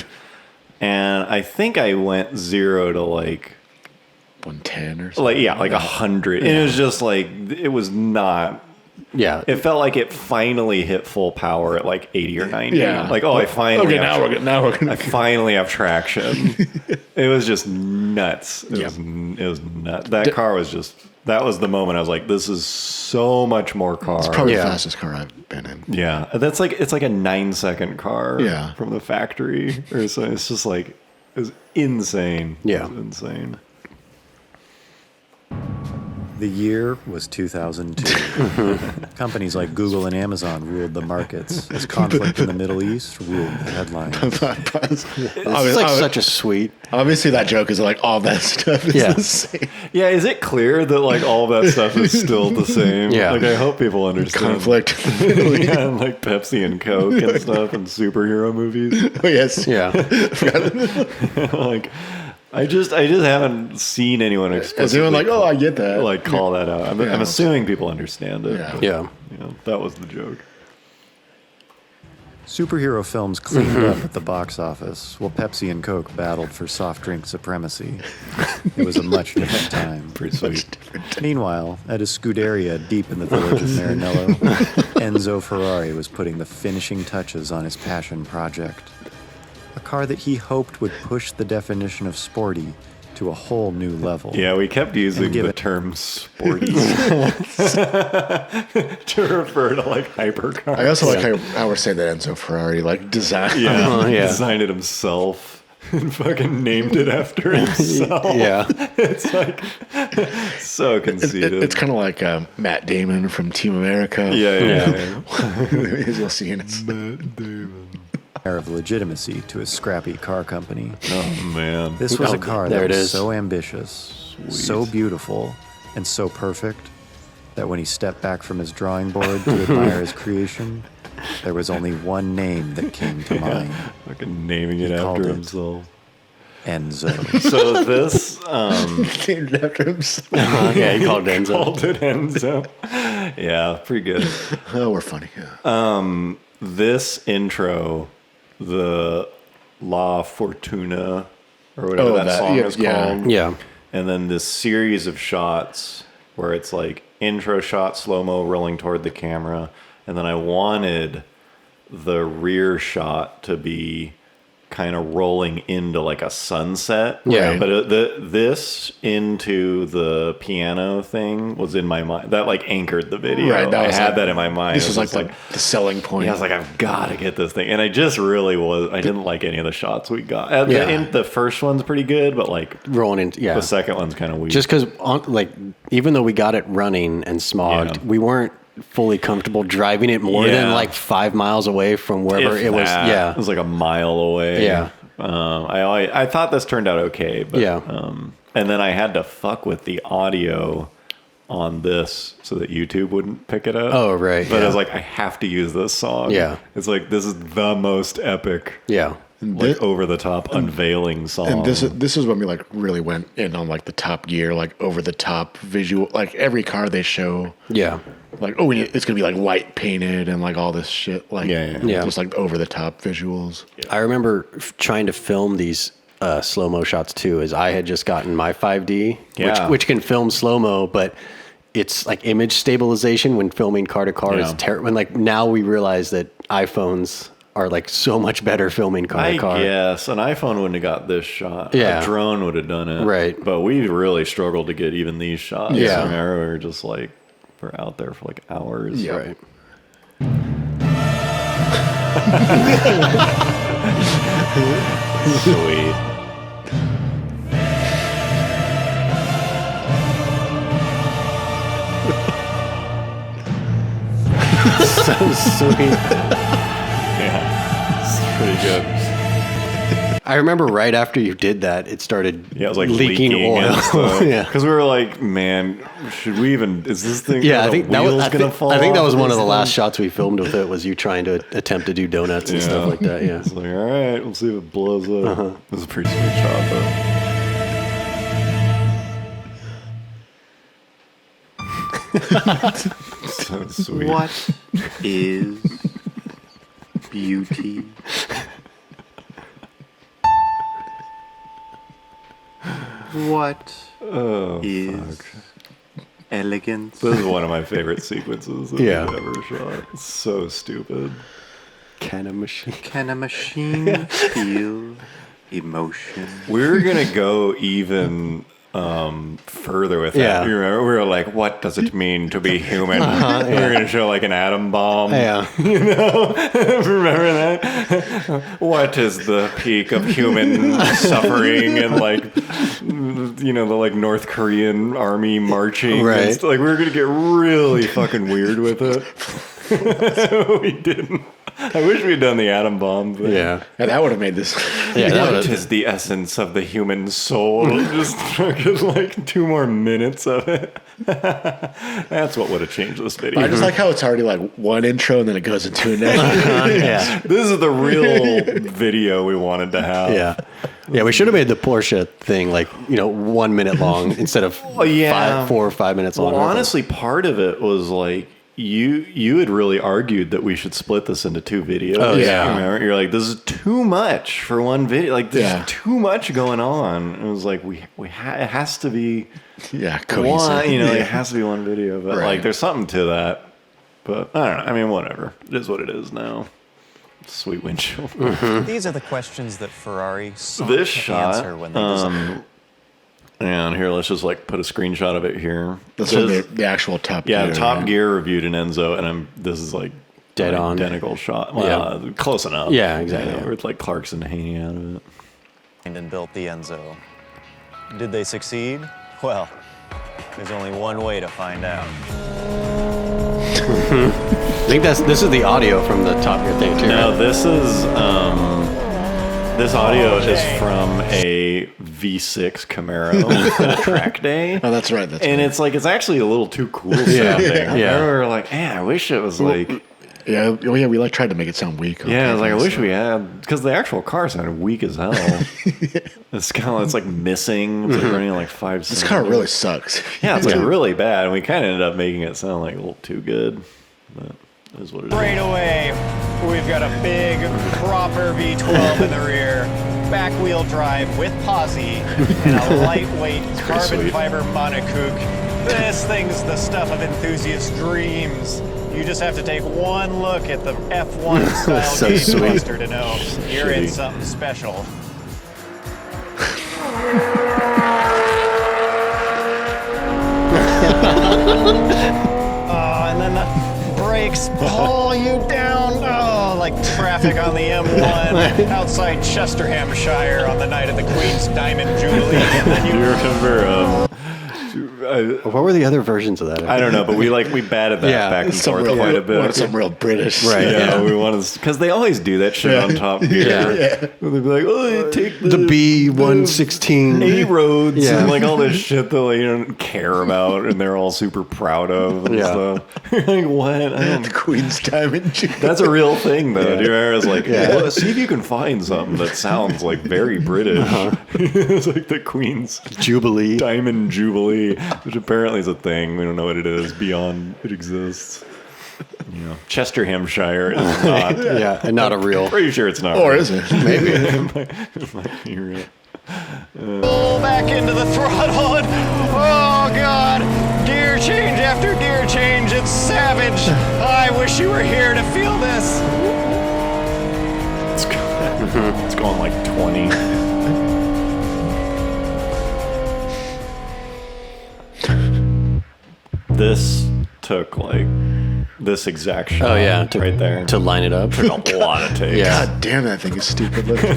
And I think I went 0 to like 110 or something. Like 100. And it was just like it was not. Yeah, it felt like it finally hit full power at like 80 or 90. Yeah, like I finally. Okay, now we're gonna. I finally have traction. It was just nuts. It was nuts. That car was just. That was the moment I was like, "This is so much more car." It's probably the fastest car I've been in. Yeah, it's like a 9-second car. Yeah. From the factory or something. It's just like it was insane. Yeah, it was insane. The year was 2002. Companies like Google and Amazon ruled the markets as conflict in the Middle East ruled the headlines. It's like such a sweet. Obviously, that joke is like all that stuff is the same. Yeah, is it clear that like all that stuff is still the same? Yeah. Like I hope people understand. Conflict. Yeah, and like Pepsi and Coke and stuff and superhero movies. Oh yes. Yeah. Like I just haven't seen anyone explicitly. Is anyone like, oh, I get that? Like call that out. I'm assuming people understand it. Yeah. But, Yeah. That was the joke. Superhero films cleaned up at the box office while Pepsi and Coke battled for soft drink supremacy. It was a much different time. Pretty sweet. Meanwhile, at a Scuderia deep in the village of Maranello, Enzo Ferrari was putting the finishing touches on his passion project. A car that he hoped would push the definition of sporty to a whole new level. Yeah, we kept using the term sporty to refer to like hypercars. I also like how we're saying that Enzo Ferrari like designed. Designed it himself and fucking named it after himself. Yeah. It's like so conceited. It's kind of like Matt Damon from Team America. Yeah. You'll see in it. Matt Damon. Of legitimacy to a scrappy car company. Oh man. This was a car that was so ambitious, Sweet. so beautiful, and so perfect that when he stepped back from his drawing board to admire his creation, there was only one name that came to mind. Fucking naming it called after it himself. Enzo. So this Named after himself. Yeah, he called it Enzo. Called it Enzo. Yeah, pretty good. Oh, we're funny. This intro, the La Fortuna, or whatever that song is called. Yeah. And then this series of shots where it's like intro shot, slow-mo rolling toward the camera, and then I wanted the rear shot to be kind of rolling into like a sunset. Yeah. But this into the piano thing was in my mind. That like anchored the video. Right. I had that in my mind. This was like the selling point. Yeah, I was like, I've got to get this thing. And I just really was. I didn't like any of the shots we got. The first one's pretty good, but like rolling into, the second one's kind of weak. Just because, like, even though we got it running and smogged, we weren't fully comfortable driving it more than like 5 miles away from wherever it was. Yeah, it was like a mile away. Yeah. I thought this turned out okay, but and then I had to fuck with the audio on this so that YouTube wouldn't pick it up. Oh, right. But I was like, I have to use this song. Yeah. It's like, this is the most epic. Yeah. Like over the top unveiling song. And this is when we like really went in on like the Top Gear, like over the top visual, like every car they show. Yeah. Like, oh, it's going to be like white painted and like all this shit. Like, just like over the top visuals. I remember trying to film these slow-mo shots too, as I had just gotten my 5D, which can film slow-mo, but it's like image stabilization when filming car to car is terrible. When like now we realize that iPhones are like so much better filming car to car. I guess an iPhone wouldn't have got this shot. Yeah. A drone would have done it. Right. But we really struggled to get even these shots. Yeah. I mean, we were just like, we're out there for like hours. Yeah. Right. Sweet. So sweet. Yeah. It's pretty good. I remember right after you did that, it started it was like leaking oil. Yeah. Because we were like, man, should we even, is this thing, I think that was, fall I think that was off one of the thing? last shots we filmed with it, was you trying to attempt to do donuts and stuff like that. Yeah. It's like, all right, we'll see if it blows up. It was a pretty sweet shot, though. So sweet. What is beauty? What is elegance? This is one of my favorite sequences that we've ever shot. It's so stupid. Can a machine feel emotion? We're going to go even further with that. You remember, we were like, what does it mean to be human? We're going to show like an atom bomb. Yeah. You know? Remember that? What is the peak of human suffering and like, you know, the like North Korean army marching. Right. And like, we were going to get really fucking weird with it. We didn't. I wish we'd done the atom bomb thing. Yeah. And that would have made this. Yeah. What is the essence of the human soul? Just fucking like 2 more minutes of it. That's what would have changed this video. I just like how it's already like one intro and then it goes into another. Yeah. This is the real video we wanted to have. Yeah. Yeah, we should have made the Porsche thing like, 1 minute long instead of 4 or 5 minutes long. Well, honestly, part of it was like, you had really argued that we should split this into 2 videos. Oh, yeah. Remember? You're like, this is too much for one video. Like, there's too much going on. It was like, it has to be cohesive. one, it has to be one video. But like, there's something to that. But I don't know. I mean, whatever. It is what it is now. Sweet windshield. These are the questions that Ferrari sought This to shot, answer when they designed. And here, let's just like put a screenshot of it here. This is the actual Top Gear. Yeah, Top Gear reviewed an Enzo, and this is like dead on identical shot. Well, close enough. Yeah, exactly. Yeah, with like Clarkson hanging out of it. And built the Enzo. Did they succeed? Well, there's only one way to find out. I think this is the audio from the Top Gear thing too. No, this is this audio is from a V6 Camaro track day. Oh, that's right. It's like, it's actually a little too cool sounding. I remember like, I wish it was like... Yeah, we like tried to make it sound weak. Yeah, I was like, I wish we had, because the actual car sounded weak as hell. It's kind of, it's like missing. It's like running like 5 This car really sucks. Yeah, it's like really bad, and we kind of ended up making it sound like a little too good. But it is what it is. Right away, we've got a big, proper V12 in the rear, back wheel drive with posi, and a lightweight carbon fiber monocoque. This thing's the stuff of enthusiast dreams. You just have to take one look at the F1 style So game sweet. cluster to know you're in something special. And then the brakes pull you down. Oh, like traffic on the M1 outside Chesterhamshire on the night of the Queen's Diamond Jubilee. And then Do you remember? What were the other versions of that? I don't know, but we batted that back and forth quite a bit. Some real British. Right. Yeah, we wanted because they always do that shit on Top Gear. Yeah. They'd be like, "Oh, take The B116 A roads Yeah. and like all this shit that like, you don't care about, and they're all super proud of and stuff." Like what? I don't. The Queen's Diamond Jubilee. That's a real thing, though. Do you remember? It's like, well, see if you can find something that sounds like very British. It's like the Queen's Jubilee. Diamond Jubilee, which apparently is a thing. We don't know what it is beyond it exists. You know, Chesterhamshire is not. Yeah, and not a real. Pretty sure it's not. Or real. is it? Maybe. It might be real. pull back into the throttle and oh god, gear change after gear change. It's savage. I wish you were here to feel this. It's going like 20. This took like this exact shot. Oh yeah, right there. to line it up. Took a lot of takes. Yeah. God damn, that thing is stupid looking.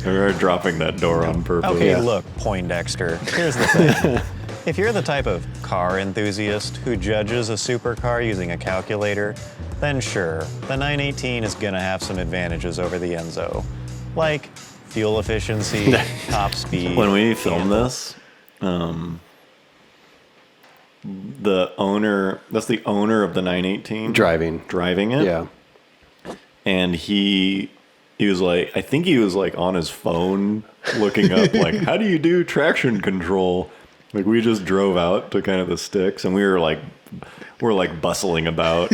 We're dropping that door on purpose. Okay, look, Poindexter. Here's the thing. If you're the type of car enthusiast who judges a supercar using a calculator, then sure, the 918 is gonna have some advantages over the Enzo. Like fuel efficiency, top speed. When we filmed this, the owner, that's the owner of the 918 driving it. Yeah. And he was like, I think he was like on his phone looking up like, how do you do traction control? Like we just drove out to kind of the sticks and we're like bustling about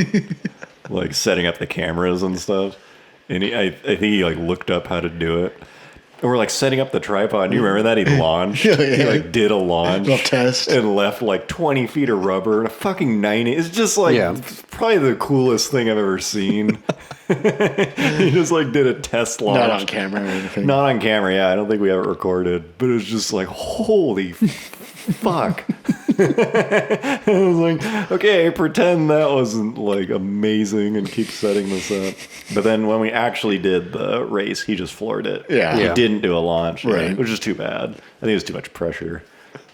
like setting up the cameras and stuff. And I think he like looked up how to do it. And we're like setting up the tripod. Do you remember that? He launched. Yeah. He like did a launch. Little test. And left like 20 feet of rubber and a fucking 90. It's just like probably the coolest thing I've ever seen. He just like did a test launch. Not on camera or anything. Not on camera, yeah. I don't think we have it recorded. But it was just like, holy fuck. I was like, okay, pretend that wasn't like amazing and keep setting this up. But then when we actually did the race, he just floored it. Yeah. He Yeah. didn't do a launch, Right. which is too bad. I think it was too much pressure.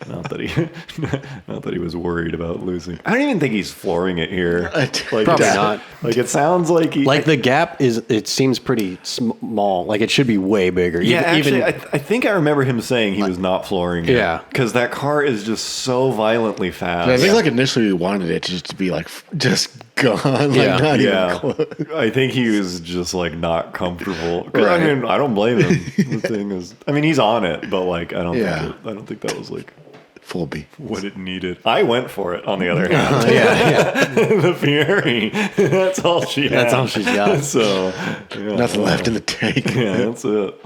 Not that he was worried about losing. I don't even think he's flooring it here. Like, Probably not. Like it sounds like he Like the gap it seems pretty small. Like it should be way bigger. Yeah, actually, I think I remember him saying he was not flooring it. Yeah. Because that car is just so violently fast. I think like initially we wanted it just to be like just gone. Like Yeah. not Yeah, even close. I think he was just like not comfortable. 'Cause, Right. I mean, I don't blame him. The thing is, I mean, he's on it, but like, I don't think that was like Full B. what it needed. I went for it. On the other hand, yeah. the Fury. That's all she had. That's all she's got. So yeah, Nothing left in the tank. Yeah, that's it.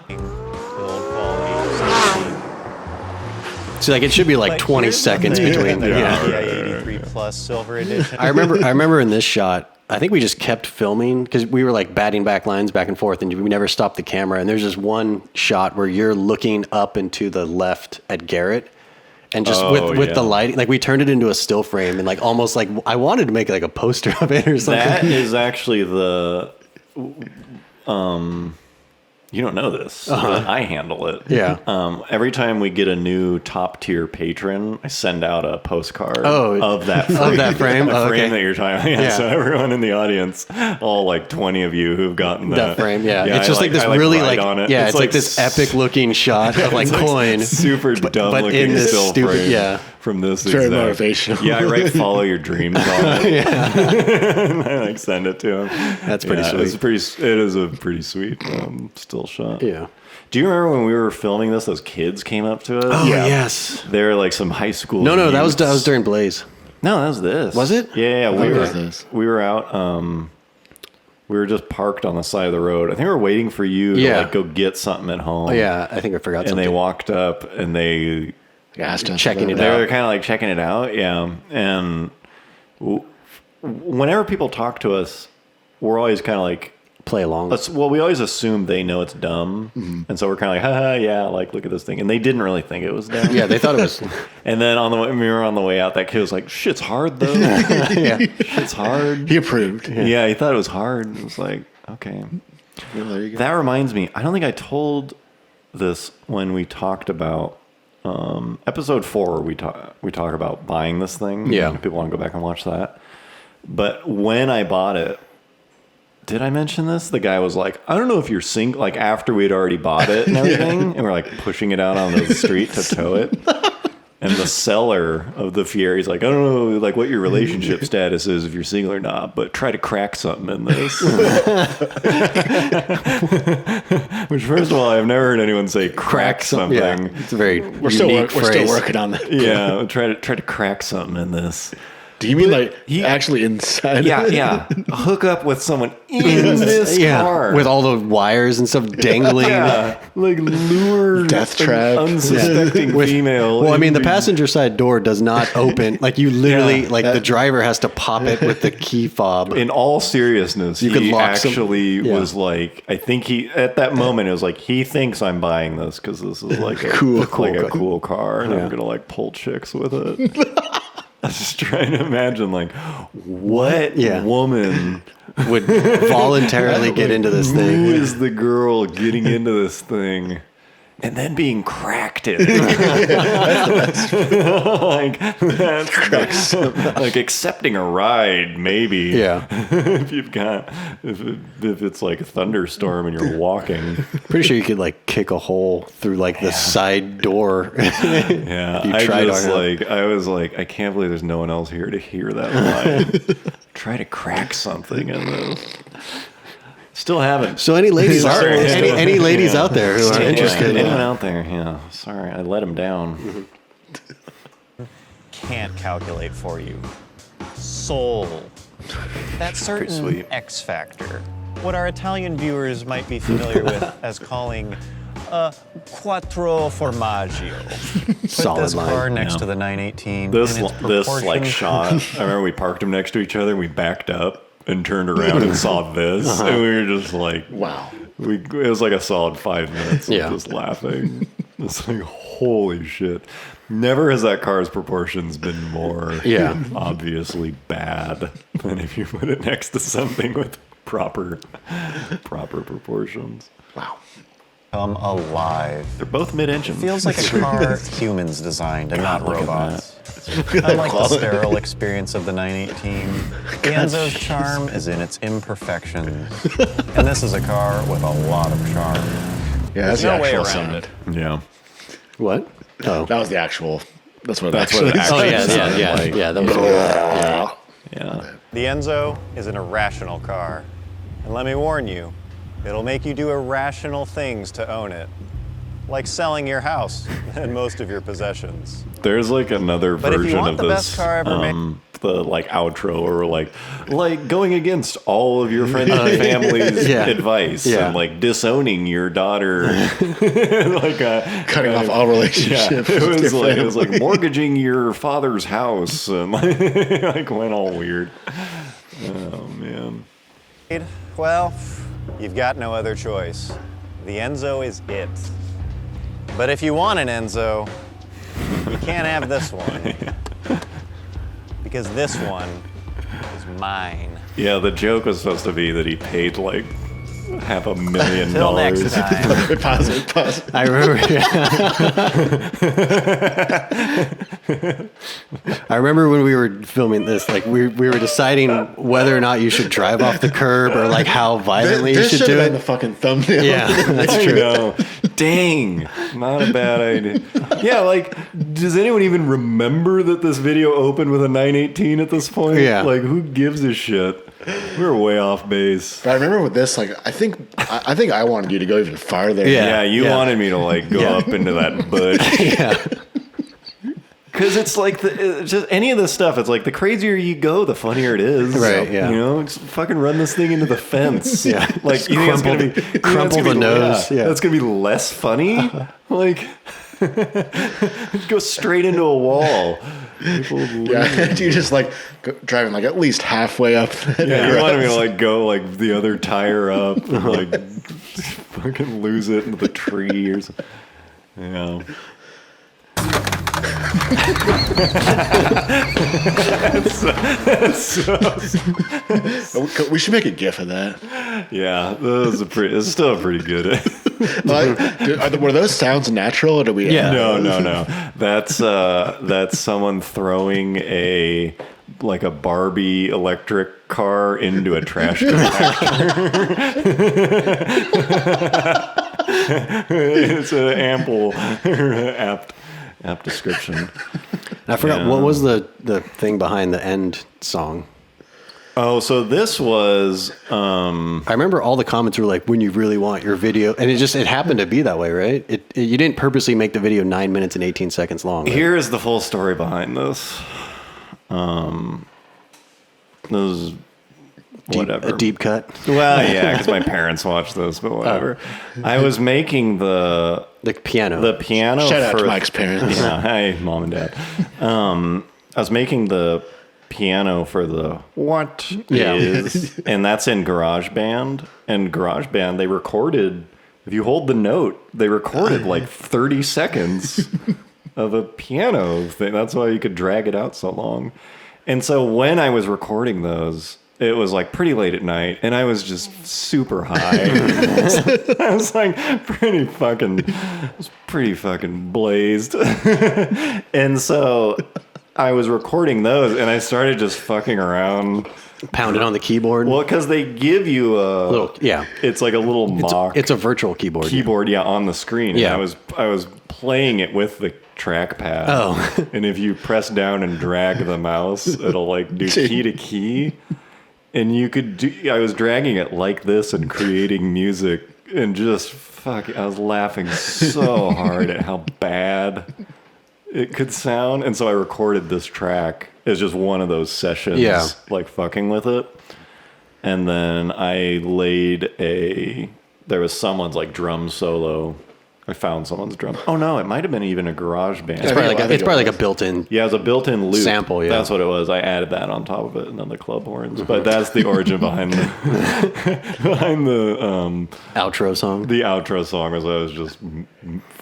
Build quality. So like it should be like But 20 here's the seconds thing. between. The Yeah. GTI 83 Plus Silver Edition. I remember in this shot, I think we just kept filming because we were like batting back lines back and forth and we never stopped the camera. And there's this one shot where you're looking up and to the left at Garrett. And just with the lighting, like we turned it into a still frame and like almost like I wanted to make like a poster of it or something. That is actually the you don't know this, but I handle it. Yeah. Every time we get a new top tier patron, I send out a postcard Oh, of that frame. of that frame? The Oh, frame okay. that you're talking about. Yeah, Yeah. so everyone in the audience, all like 20 of you who've gotten That frame, yeah. It's I just like this I really write like, on it. yeah, it's like this epic looking shot of like it's Coyne. super dumb but looking in this still stupid- frame yeah. from this Very exact- motivational. Yeah, I write follow your dreams on it. And I like send it to him. That's pretty sweet. It is a pretty sweet still shot. Yeah. Do you remember when we were filming this? Those kids came up to us. Oh, yes. They were like some high school. No, that youths. was during Blaze. No, that was this. Was it? Yeah, What was this? we were out. We were just parked on the side of the road. I think we were waiting for you to Yeah. like go get something at home. Oh, yeah, I think I forgot And something. they walked up and they Asked us Checking about it they out. were kind of like checking it out. Yeah, and whenever people talk to us, we're always kind of like, play along. Well, we always assume they know it's dumb, and so we're kind of like, haha, yeah, like look at this thing, and they didn't really think it was dumb. Yeah, they thought it was. And then when we were on the way out, that kid was like, "Shit's hard though." Yeah, shit's hard. He approved. Yeah, he thought it was hard. It was like, okay. Well, there you go. That reminds me, I don't think I told this when we talked about episode 4. We talk about buying this thing. Yeah, if people want to go back and watch that. But when I bought it. Did I mention this? The guy was like, I don't know if you're single, like after we'd already bought it and everything, and we're like pushing it out on the street to tow it. And the seller of the Fieri is like, I don't know like what your relationship status is if you're single or not, but try to crack something in this. Which, first of all, I've never heard anyone say crack something. Yeah, it's a very We're still working on that. Yeah, try to crack something in this. Do you mean actually inside? Yeah. Hook up with someone in this car with all the wires and stuff dangling. Yeah, like lure death trap, unsuspecting female. Well, I mean, the passenger side door does not open. Like you literally, the driver has to pop it with the key fob. In all seriousness, he actually was like, I think at that moment it was like he thinks I'm buying this because this is like a cool car, and I'm gonna like pull chicks with it. I was just trying to imagine, like, what woman would voluntarily get into this thing? Who is the girl getting into this thing and then being cracked in? like accepting a ride, maybe. Yeah. if it's like a thunderstorm and you're walking. Pretty sure you could like kick a hole through like the side door. Yeah. I was like, I can't believe there's no one else here to hear that line. Try to crack something in this. Still haven't. So any ladies any ladies out there who are interested? Anyone out there? Yeah. Sorry, I let him down. Can't calculate for you. Soul. That certain X factor. What our Italian viewers might be familiar with as calling quattro formaggio. Put this car next to the 918. This like shot. I remember we parked them next to each other and we backed up and turned around and saw this, and we were just like, wow. It was like a solid 5 minutes of just laughing. It's like, holy shit. Never has that car's proportions been more obviously bad than if you put it next to something with proper proportions. Wow. Come alive. They're both mid-engine. Feels like a car humans designed and not robots. Unlike the sterile experience of the 918, the Enzo's charm is in its imperfections. And this is a car with a lot of charm. Yeah, that's no the way actual around sound. it. Yeah. What? Oh, that was the actual. That's what it Oh yeah. That was yeah. The Enzo is an irrational car. And let me warn you, it'll make you do irrational things to own it. Like selling your house and most of your possessions. There's like another version of this. Best car ever made. The like outro or like going against all of your friends and family's advice and like disowning your daughter, like cutting off all relationships. Yeah, it was like mortgaging your father's house and like went all weird. Oh man. Well, you've got no other choice. The Enzo is it. But if you want an Enzo, you can't have this one. Because this one is mine. Yeah, the joke was supposed to be that he paid like $500,000. Till next time. Pause. I remember. I remember when we were filming this, like we were deciding whether or not you should drive off the curb or like how violently you should do it. The fucking thumbnail. Yeah, that's true. No. Dang, not a bad idea. Yeah, like, does anyone even remember that this video opened with a 918 at this point? Yeah. Like, who gives a shit? We were way off base. But I remember with this, like, I think I wanted you to go even farther. Yeah, you wanted me to like go up into that bush. Yeah. Because it's like just any of this stuff. It's like the crazier you go, the funnier it is. Right. Yeah. You know, just fucking run this thing into the fence. Yeah. Like you think it's gonna be crumple the nose. Yeah. That's gonna be less funny. Like Go straight into a wall. Yeah, you just like driving like at least halfway up. Yeah, you want me to like go like the other tire up and like fucking lose it into the tree or something. Yeah. We should make a GIF of that. Yeah, it's still pretty good. Were those sounds natural, or do we? Yeah. No. That's someone throwing a Barbie electric car into a trash compactor. It's an ample, apt description. I forgot what was the thing behind the end song. Oh, so this was. I remember all the comments were like, "When you really want your video," and it happened to be that way, right? You didn't purposely make the video 9 minutes and 18 seconds long. Right? Here is the full story behind this. Those. Whatever. A deep cut. Well, yeah, because my parents watched this, but whatever. I was making the piano. The piano. Shout out to Mike's parents. Yeah, hi, mom and dad. I was making the piano for the what is, and that's in GarageBand. And GarageBand, they recorded. If you hold the note, they recorded like 30 seconds of a piano thing. That's why you could drag it out so long. And so when I was recording those, it was like pretty late at night, and I was just super high. I was like pretty fucking blazed. And so I was recording those, and I started just fucking around. Pounded on the keyboard. Well, because they give you a little, it's like a little mock. It's a virtual keyboard. On the screen. Yeah. And I was playing it with the trackpad. Oh. And if you press down and drag the mouse, it'll like do key to key. And I was dragging it like this and creating music and just I was laughing so hard at how bad it could sound. And so I recorded this track as just one of those sessions, like fucking with it. And then I there was someone's like drum solo. I found someone's drum. Oh no, it might have been even a GarageBand. It's probably like a built-in. Yeah, it was a built-in loop sample. Yeah, that's what it was. I added that on top of it, and then the club horns. But that's the origin behind the outro song. The outro song was I was just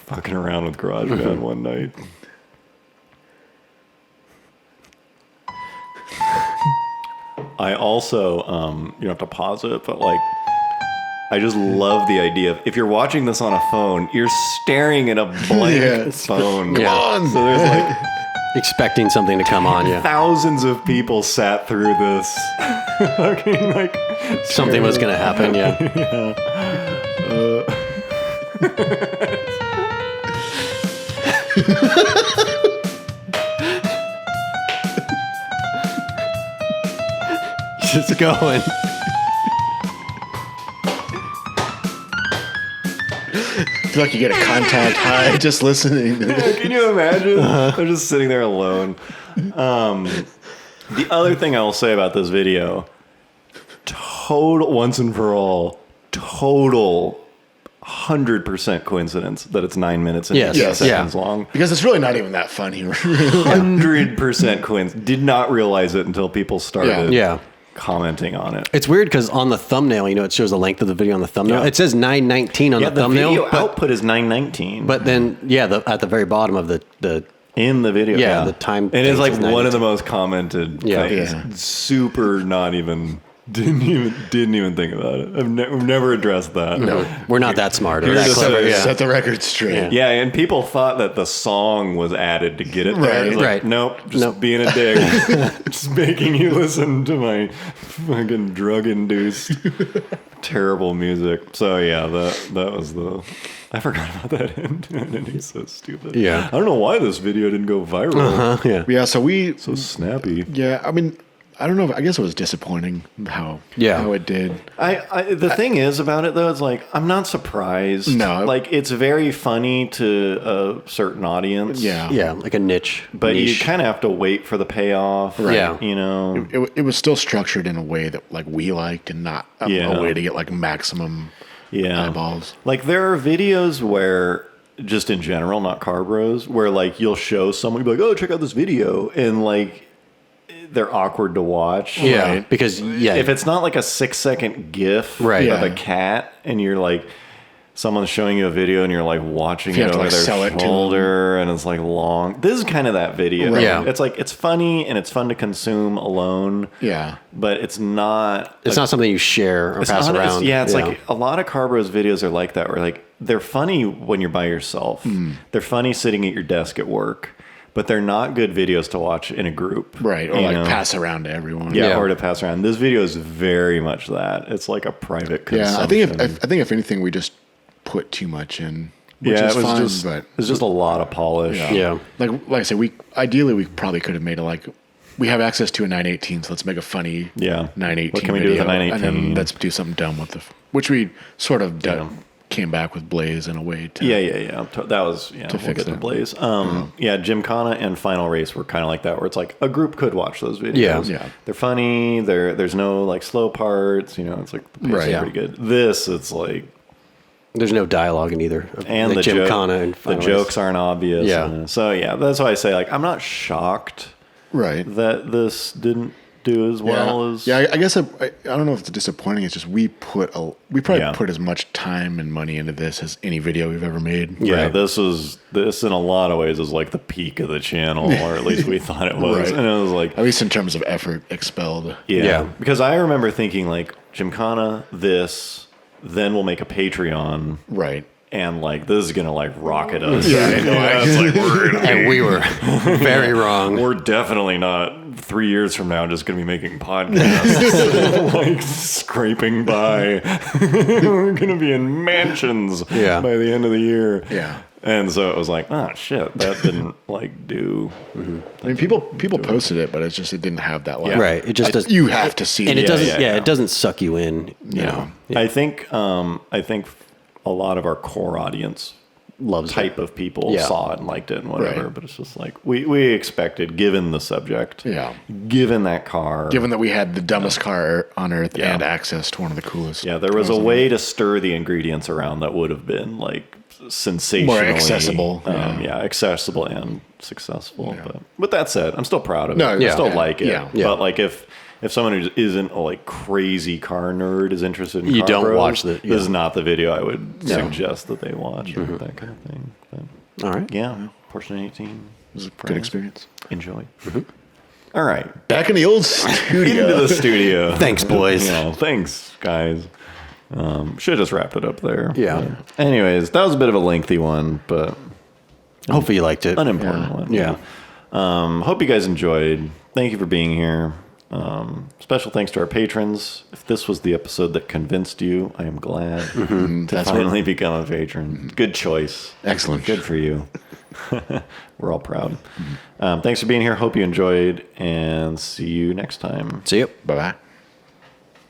fucking around with GarageBand one night. I also you don't have to pause it, but like. I just love the idea of if you're watching this on a phone, you're staring at a blank phone. Yeah. Come on. So there's like expecting something to come on. Yeah, thousands of people sat through this. Fucking like something was gonna happen. Yeah. Just going. I feel like you get a contact high just listening. Can you imagine? I'm just sitting there alone. The other thing I'll say about this video, once and for all, total 100% coincidence that it's 9 minutes and 18 seconds long. Because it's really not even that funny. 100% coincidence. Did not realize it until people started commenting on it. It's weird because on the thumbnail, it shows the length of the video on the thumbnail. It says 9:19 on the thumbnail. The video output is 9:19. But then, at the very bottom of the in the video, the time. And it's like one of the most commented things. Yeah. Super not even. Didn't even think about it. We've never addressed that. No, we're not that smart. You're just set the record straight. Yeah, and people thought that the song was added to get it there. Right. Nope, just being a dick. Just making you listen to my fucking drug-induced terrible music. So yeah, that was the... I forgot about that end. And he's so stupid. Yeah. I don't know why this video didn't go viral. Yeah, so snappy. Yeah, I mean... I don't know. I guess it was disappointing how it did. The thing is about it though, it's like I'm not surprised. No, like it's very funny to a certain audience. Yeah, like a niche. But you kind of have to wait for the payoff. Right. Yeah, it was still structured in a way that like we liked, and not a way to get like maximum eyeballs. Like there are videos where just in general, not car bros, where like you'll show someone, be like, oh, check out this video, and like they're awkward to watch. Yeah, right? Because if it's not like a 6-second GIF of a cat, and you're like, someone's showing you a video and you're like watching it over their shoulder, and it's like long. This is kind of that video. Right. Yeah. It's like, it's funny and it's fun to consume alone. Yeah. But it's not. It's not something you share or pass around. It's like a lot of Car Bros videos are like that, where like they're funny when you're by yourself. They're funny sitting at your desk at work. But they're not good videos to watch in a group. Right. Or like pass around to everyone. Yeah, or to pass around. This video is very much that. It's like a private consumption. Yeah, I think if anything, we just put too much in. Which is fine, but it's just a lot of polish. Yeah. Like I said, we probably could have made it like, we have access to a 918, so let's make a funny 918 What can we do with a 918? And then let's do something dumb with which we sort of came back with Blaze in a way to that was to fix the Blaze. Gymkhana and Final Race were kind of like that, where it's like a group could watch those videos. They're funny. There's no like slow parts. It's like the pace is pretty good. This, it's like there's no dialogue in either. And like the Gymkhana and Final the jokes aren't obvious. Yeah. So that's why I say like I'm not shocked that this didn't do as well as. I guess I don't know if it's disappointing. It's just we probably put as much time and money into this as any video we've ever made. Yeah, this in a lot of ways is like the peak of the channel, or at least we thought it was. And it was like, at least in terms of effort expelled. Yeah. Because I remember thinking like Gymkhana, then we'll make a Patreon. Right. And like this is gonna like rocket us. And we were very wrong. We're definitely not 3 years from now just gonna be making podcasts like scraping by. We're gonna be in mansions by the end of the year. Yeah. And so it was like, oh shit, that didn't like do. I mean, people posted it, but it didn't have that like. Right. It just does. You have to see and it. It doesn't. It doesn't suck you in. You know. Yeah. I think a lot of our core audience loves type of people saw it and liked it and whatever, but it's just like we expected, given the subject, given that car, given that we had the dumbest car on earth and access to one of the coolest. Yeah, there was a way to stir the ingredients around that would have been like sensationally more accessible, accessible and successful. Yeah. But with that said, I'm still proud of it. I still like it. Yeah. But like if someone who isn't a like crazy car nerd is interested in you car don't bros, watch the. This is not the video I would suggest that they watch or that kind of thing. But, all right. Yeah. Portion 18 it was a good experience. Enjoy. All right. Back in the old studio. Into the studio. Thanks, boys. Thanks, guys. Should have just wrapped it up there. Yeah. But anyways, that was a bit of a lengthy one, but hopefully you liked it. Unimportant one. Yeah. Hope you guys enjoyed. Thank you for being here. Special thanks to our patrons. If this was the episode that convinced you, I am glad to finally become a patron. Good choice. Excellent. Good for you. We're all proud. Thanks for being here. Hope you enjoyed, and see you next time. See you. Bye-bye.